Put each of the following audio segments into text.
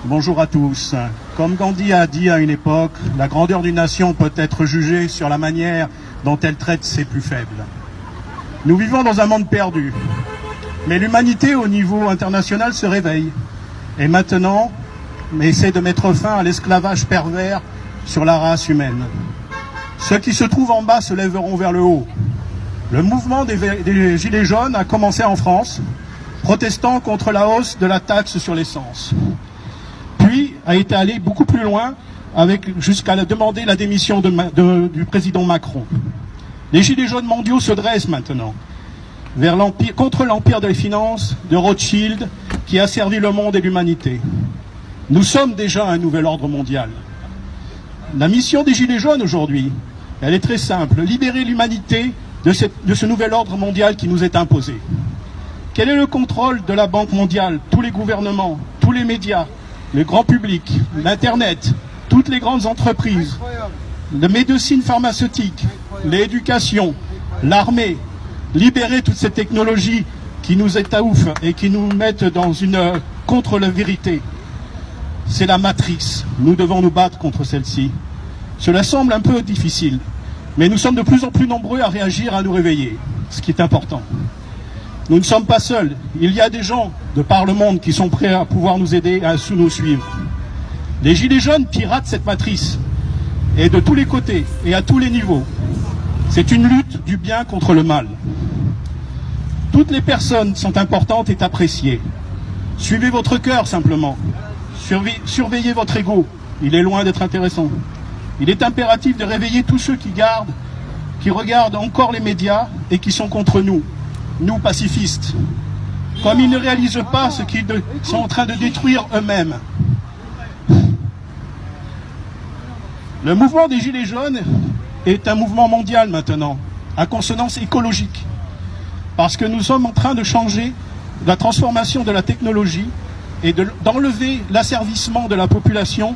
Bonjour à tous. Comme Gandhi a dit à une époque, la grandeur d'une nation peut être jugée sur la manière dont elle traite ses plus faibles. Nous vivons dans un monde perdu, mais l'humanité au niveau international se réveille. Et maintenant, essaie de mettre fin à l'esclavage pervers sur la race humaine. Ceux qui se trouvent en bas se lèveront vers le haut. Le mouvement des Gilets jaunes a commencé en France, protestant contre la hausse de la taxe sur l'essence. Puis a été allé beaucoup plus loin, jusqu'à demander la démission du président Macron. Les Gilets jaunes mondiaux se dressent maintenant contre l'empire des finances de Rothschild qui a servi le monde et l'humanité. Nous sommes déjà un nouvel ordre mondial. La mission des Gilets jaunes aujourd'hui, elle est très simple, libérer l'humanité de ce nouvel ordre mondial qui nous est imposé. Quel est le contrôle de la Banque mondiale, tous les gouvernements, tous les médias, le grand public, l'Internet, toutes les grandes entreprises, la médecine pharmaceutique, l'éducation, l'armée, libérer toutes ces technologies qui nous étouffent et qui nous mettent contre la vérité. C'est la matrice. Nous devons nous battre contre celle-ci. Cela semble un peu difficile, mais nous sommes de plus en plus nombreux à réagir, à nous réveiller, ce qui est important. Nous ne sommes pas seuls. Il y a des gens de par le monde qui sont prêts à pouvoir nous aider, à nous suivre. Les Gilets jaunes piratent cette matrice, et de tous les côtés, et à tous les niveaux. C'est une lutte du bien contre le mal. Toutes les personnes sont importantes et appréciées. Suivez votre cœur simplement. Surveillez votre ego. Il est loin d'être intéressant. Il est impératif de réveiller tous ceux qui regardent encore les médias et qui sont contre nous. Nous, pacifistes, comme ils ne réalisent pas ce qu'ils sont en train de détruire eux-mêmes. Le mouvement des Gilets jaunes est un mouvement mondial maintenant, à consonance écologique, parce que nous sommes en train de changer la transformation de la technologie et d'enlever l'asservissement de la population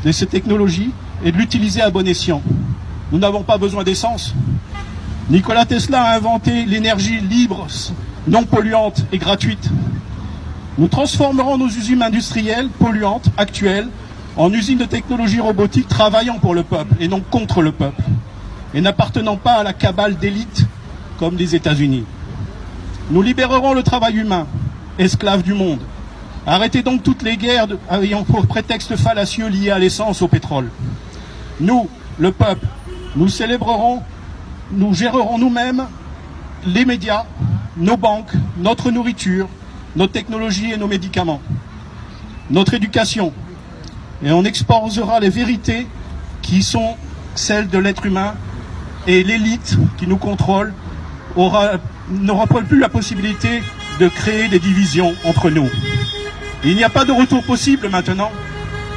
de ces technologies et de l'utiliser à bon escient. Nous n'avons pas besoin d'essence. Nikola Tesla a inventé l'énergie libre, non polluante et gratuite. Nous transformerons nos usines industrielles polluantes actuelles en usines de technologie robotique travaillant pour le peuple et non contre le peuple, et n'appartenant pas à la cabale d'élite comme les États-Unis. Nous libérerons le travail humain, esclave du monde. Arrêtez donc toutes les guerres ayant pour prétexte fallacieux liés à l'essence, au pétrole. Nous, le peuple, nous célébrerons, nous gérerons nous-mêmes les médias, nos banques, notre nourriture, nos technologies et nos médicaments, notre éducation. Et on exposera les vérités qui sont celles de l'être humain, et l'élite qui nous contrôle n'aura plus la possibilité de créer des divisions entre nous. Il n'y a pas de retour possible maintenant.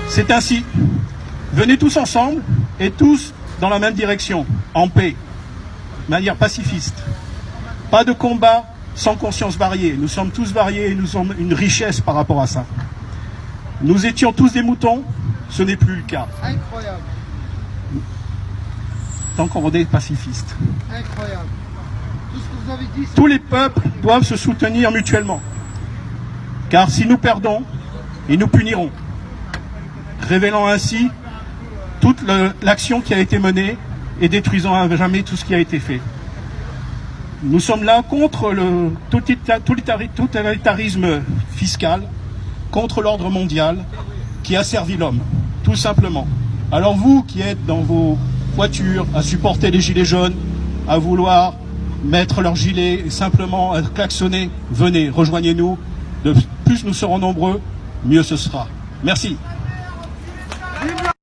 C'est ainsi. Venez tous ensemble et tous dans la même direction, en paix, de manière pacifiste. Pas de combat sans conscience variée. Nous sommes tous variés et nous sommes une richesse par rapport à ça. Nous étions tous des moutons, ce n'est plus le cas. Incroyable. Tant qu'on est pacifiste. Incroyable. Tout ce que vous avez dit, tous les peuples doivent se soutenir mutuellement. Car si nous perdons, ils nous puniront. Révélant ainsi toute l'action qui a été menée et détruisant à jamais tout ce qui a été fait. Nous sommes là contre le totalitarisme fiscal, contre l'ordre mondial qui a servi l'homme, tout simplement. Alors vous qui êtes dans vos voitures à supporter les gilets jaunes, à vouloir mettre leurs gilets et simplement à klaxonner, venez, rejoignez-nous. De plus nous serons nombreux, mieux ce sera. Merci.